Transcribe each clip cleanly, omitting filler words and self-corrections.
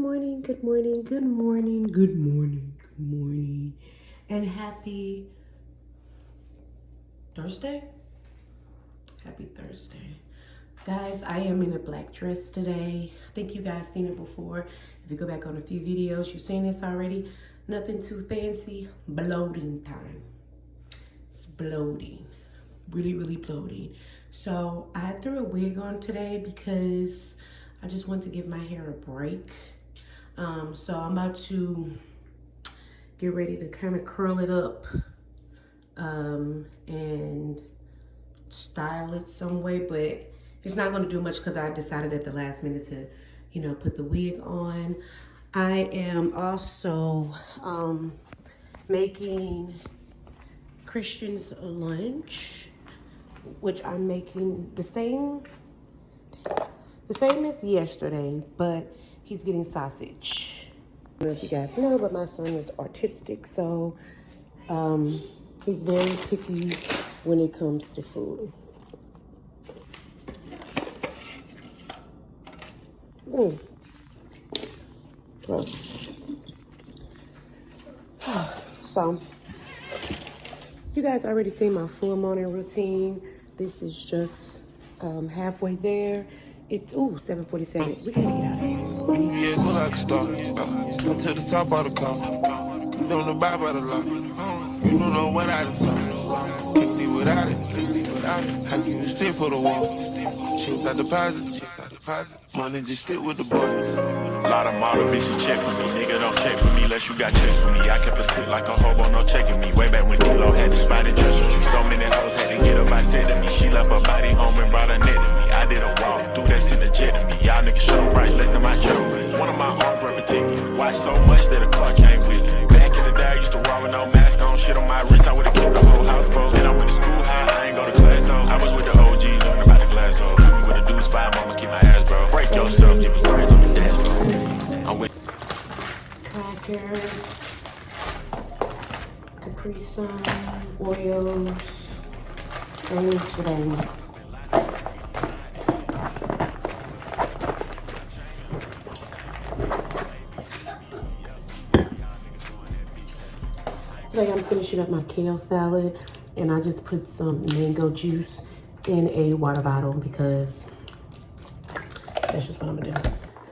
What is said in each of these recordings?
morning, good morning, good morning, good morning, good morning, and happy Thursday. Happy Thursday. Guys, I am in a black dress today. I think you guys seen it before. If you go back on a few videos, you've seen this already. Nothing too fancy. Bloating time. It's bloating. Really, really bloating. So I threw a wig on today because I just want to give my hair a break. So I'm about to get ready to kind of curl it up and style it some way, but it's not going to do much because I decided at the last minute to, put the wig on. I am also making Christian's lunch, which I'm making the same as yesterday, but he's getting sausage. I don't know if you guys know, but my son is autistic, so he's very picky when it comes to food. Gross. So, you guys already seen my full morning routine. This is just halfway there. It's 7:47. We gotta get out of here. Yeah, look like a star. Come to the top of the car. Don't know about the lot. You don't know what I done saw. Can't live without it. How can you stick for the wall? Checks I deposit. Money just stick with the boy. A lot of model bitches check for me. Nigga, don't check for me unless you got checks for me. I kept a stick like a hobo, no checking me. Way back when D-Lo had the spot in Treasure Tree. So many hoes had to get up, I said to me. She left her body home and brought her net to me. I did a walk, threw that shit to jet to me. Y'all niggas show price less than my trophy. One of my arms were particular. Watch so much that a car came with me. Back in the day, I used to walk with no mask on. Shit on my wrist, I would've kept the whole house full. And I went to school high, I ain't go to class though. I was with the OGs, learning about the glass though. With the dudes, 5 mama, keep my ass bro. Break yourself, give you praise on the dance floor. I'm with Crackers, Capri Sun, Oreos, and today. Today I'm finishing up my kale salad, and I just put some mango juice in a water bottle because that's just what I'm gonna do.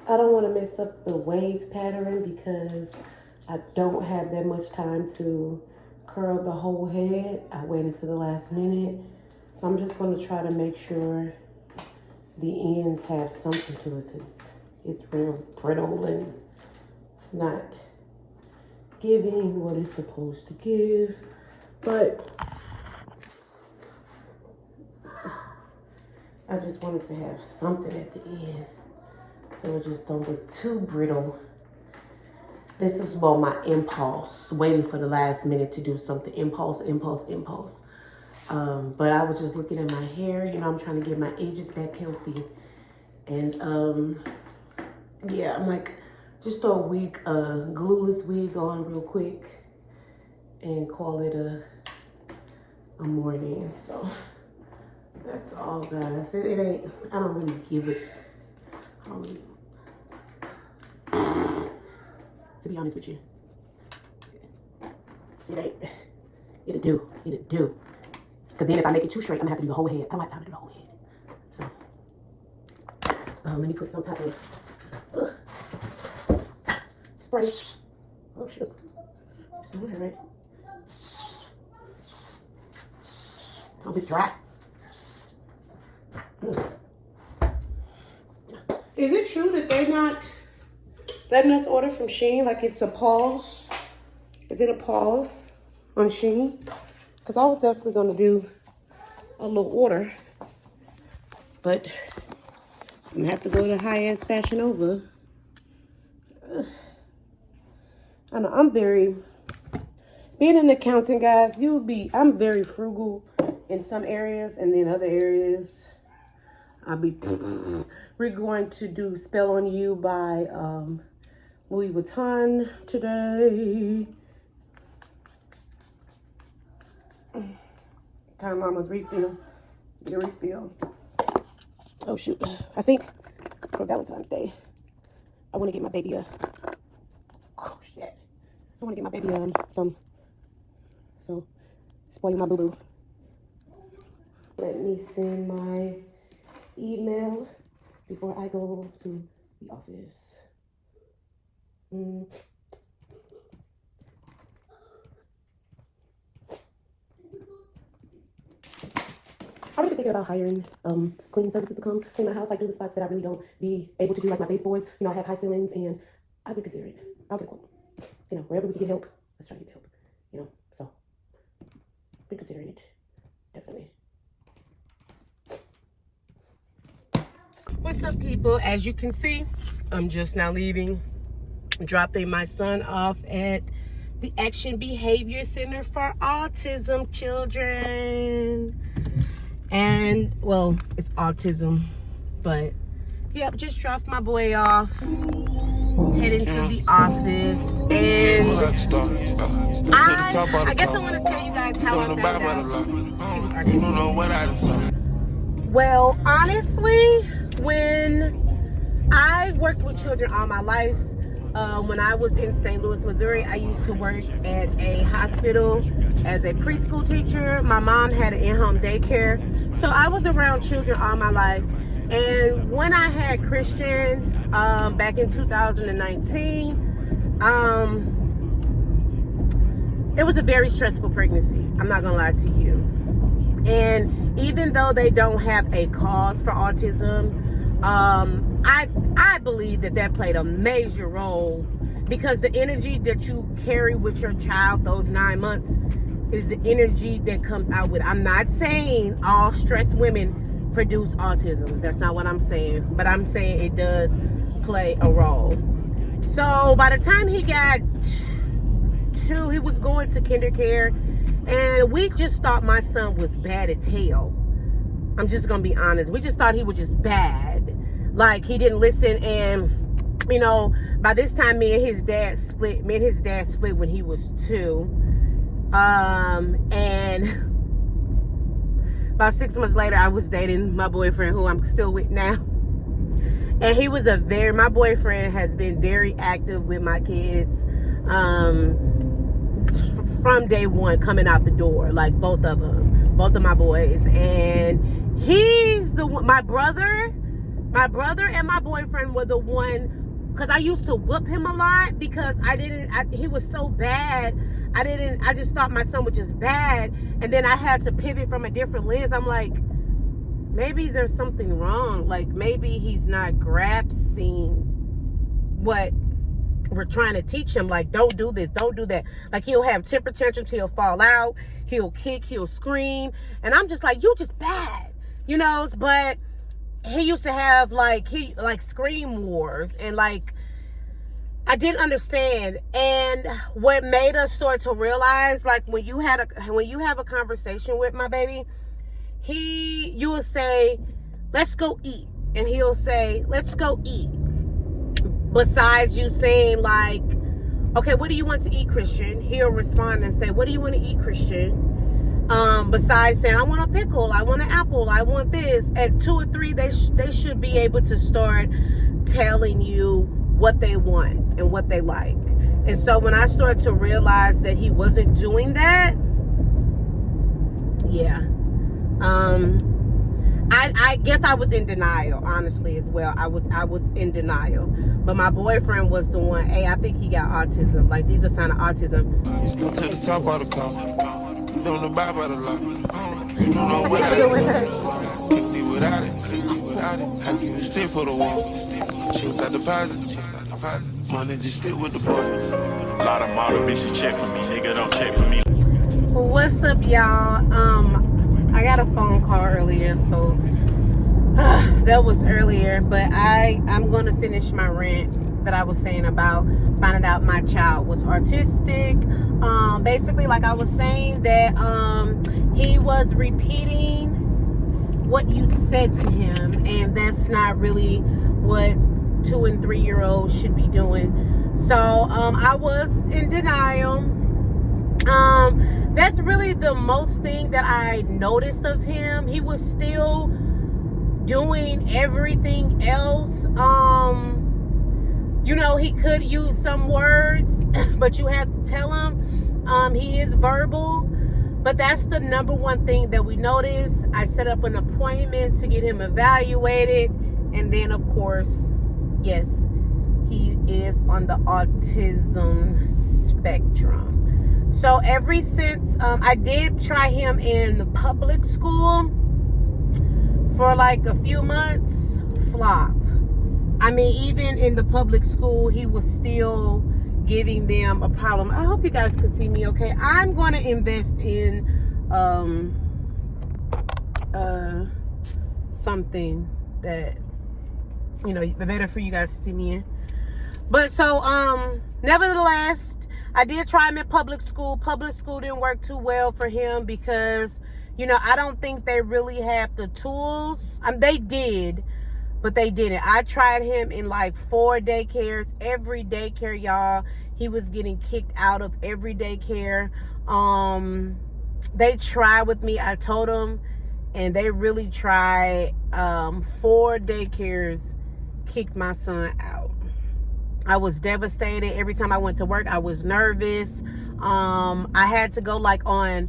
I don't want to mess up the wave pattern because I don't have that much time to curl the whole head. I waited to the last minute. So I'm just going to try to make sure the ends have something to it because it's real brittle and not giving what it's supposed to give. But I just wanted to have something at the end, so it just don't look too brittle. This is about my impulse, waiting for the last minute to do something. Impulse. But I was just looking at my hair. I'm trying to get my edges back healthy. And yeah, I'm like, just throw a wig, glueless wig on real quick and call it a morning. So that's all, guys. It ain't, I don't really give it. To be honest with you, it'll do. Because then if I make it too straight, I'm gonna have to do the whole head. I don't have time to do the whole head. So, let me put some type of spray. Oh shoot, it's all right. It's a bit dry. Is it true that they're not letting us order from Shein? Like it's a pause? Is it a pause on Shein? Because I was definitely going to do a little order. But I'm going to have to go to High-Ass Fashion Nova. I know, being an accountant, guys, I'm very frugal in some areas, and then other areas, we're going to do Spell on You by Louis Vuitton today. Time Mama's refill. Get a refill. Oh shoot. I think for Valentine's Day. I want to get my baby oh shit. I want to get my baby some. So spoil my boo-boo. Let me send my email before I go to the office. I really been thinking about hiring cleaning services to come clean my house, like do the spots that I really don't be able to do, like my baseboards. You know, I have high ceilings, and I've been considering it. I'll get a quote. You know, wherever we can get help, let's try to get the help. You know, so been considering it, definitely. What's up, people? As you can see, I'm just now leaving, dropping my son off at the Action Behavior Center for Autism Children. And, well, it's autism, but, yep, just dropped my boy off, heading to the office, and I guess I want to tell you guys how I found out he was autistic. Well, honestly, when I worked with children all my life, when I was in St. Louis, Missouri, I used to work at a hospital as a preschool teacher. My mom had an in-home daycare. So I was around children all my life. And when I had Christian back in 2019, it was a very stressful pregnancy. I'm not gonna lie to you. And even though they don't have a cause for autism, I believe that played a major role, because the energy that you carry with your child those 9 months is the energy that comes out with. I'm not saying all stressed women produce autism. That's not what I'm saying. But I'm saying it does play a role. So by the time he got 2, he was going to kindergarten, and we just thought my son was bad as hell. I'm just gonna be honest. We just thought he was just bad. Like, he didn't listen, and you know, by this time me and his dad split when he was 2. And about 6 months later, I was dating my boyfriend, who I'm still with now. And he was my boyfriend has been very active with my kids from day one, coming out the door, like both of my boys. And he's the one, my brother and my boyfriend were the one, because I used to whoop him a lot because he was so bad. I just thought my son was just bad. And then I had to pivot from a different lens. I'm like, maybe there's something wrong. Like, maybe he's not grasping what we're trying to teach him. Like, don't do this, don't do that. Like, he'll have temper tantrums, he'll fall out, he'll kick, he'll scream. And I'm just like, you just bad, you know? But he used to have like scream wars, and like, I didn't understand. And what made us start to realize, like, when you have a conversation with my baby, you will say, let's go eat, and he'll say, let's go eat. Besides you saying, like, okay, what do you want to eat, Christian? He'll respond and say, what do you want to eat, Christian? Besides saying, I want a pickle, I want an apple, I want this. At 2 or 3, they should be able to start telling you what they want and what they like. And so when I started to realize that he wasn't doing that, yeah, I guess I was in denial, honestly, as well. I was in denial. But my boyfriend was the one, hey, I think he got autism. Like, these are signs of autism. To the top of the car. Don't abide by the law. You don't know what I do. Couldn't be without it. How can you stay for the wall? Checks out deposit. Money just stay with the boy. A lot of model bitches check for me, nigga don't check for me. What's up, y'all? I got a phone call earlier, so that was earlier. But I'm gonna finish my rant that I was saying about finding out my child was autistic. Basically, like I was saying, that he was repeating what you said to him, and that's not really what 2 and 3 year olds should be doing. So I was in denial. That's really the most thing that I noticed of him. He was still doing everything else. he could use some words, but you have to tell him he is verbal. But that's the number one thing that we noticed. I set up an appointment to get him evaluated. And then, of course, yes, he is on the autism spectrum. So ever since, I did try him in the public school for like a few months, flop. I mean, even in the public school, he was still giving them a problem. I hope you guys can see me okay. I'm going to invest in something that, better for you guys to see me in. But so, nevertheless, I did try him in public school. Public school didn't work too well for him because, I don't think they really have the tools. They did, but they didn't. I tried him in like 4 daycares. Every daycare, y'all, he was getting kicked out of every daycare. They tried with me. I told them, and they really tried. 4 daycares kicked my son out. I was devastated. Every time I went to work, I was nervous. I had to go like on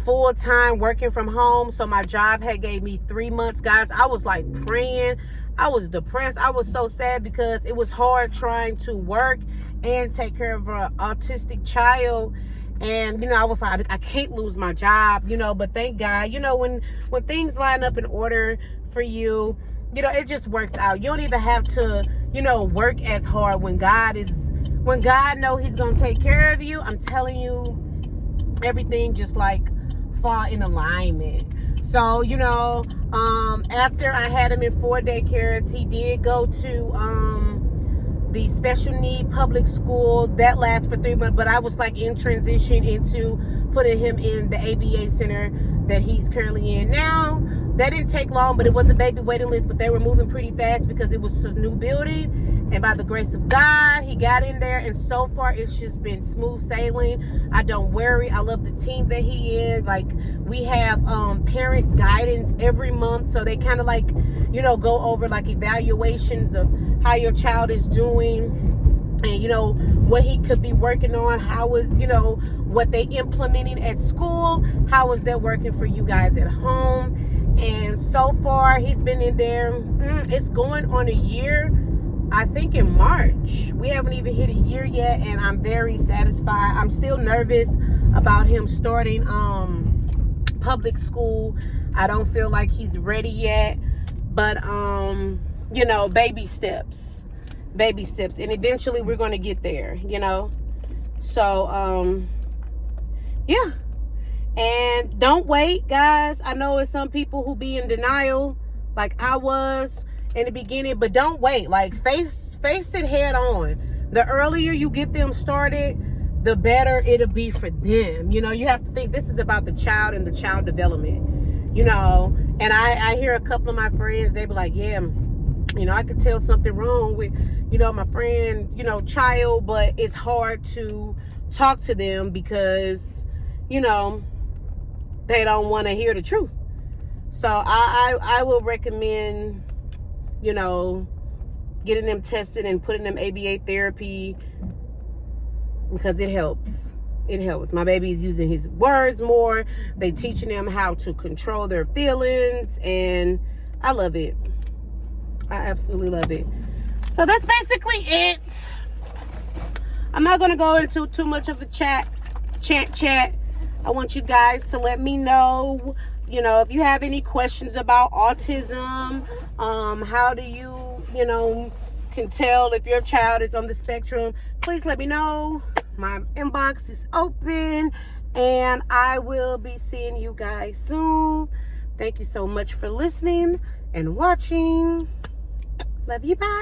full-time working from home. So my job had gave me 3 months, guys. I was like praying. I was depressed. I was so sad because it was hard trying to work and take care of an autistic child. And, I was like, I can't lose my job, but thank God, when things line up in order for you, it just works out. You don't even have to, work as hard when God know he's going to take care of you. I'm telling you, everything just like fall in alignment. So, after I had him in 4 daycares, he did go to, the special need public school. That lasts for 3 months, but I was like in transition into putting him in the ABA center that he's currently in now. That didn't take long, but it was a baby waiting list, but they were moving pretty fast because it was a new building. And by the grace of God, he got in there, and so far it's just been smooth sailing. I don't worry. I love the team that he is. Like, we have parent guidance every month, so they kind of like, go over like evaluations of how your child is doing, and what he could be working on, how is what they implementing at school, how is that working for you guys at home. And so far he's been in there, it's going on a year. I think in March. We haven't even hit a year yet, and I'm very satisfied. I'm still nervous about him starting public school. I don't feel like he's ready yet, but baby steps, and eventually we're going to get there, so yeah. And don't wait, guys. I know it's some people who be in denial like I was in the beginning, but don't wait. Like, face it head on. The earlier you get them started, the better it'll be for them. You have to think this is about the child and the child development, and I hear a couple of my friends, they be like, yeah, I could tell something wrong with, my friend, child, but it's hard to talk to them because, they don't want to hear the truth. So I will recommend, getting them tested and putting them ABA therapy because it helps. It helps. My baby is using his words more. They teaching them how to control their feelings, and I love it. I absolutely love it. So that's basically it. I'm not going to go into too much of the chat. I want you guys to let me know, if you have any questions about autism, how do you, can tell if your child is on the spectrum. Please let me know. My inbox is open, and I will be seeing you guys soon. Thank you so much for listening and watching. Love you. Bye.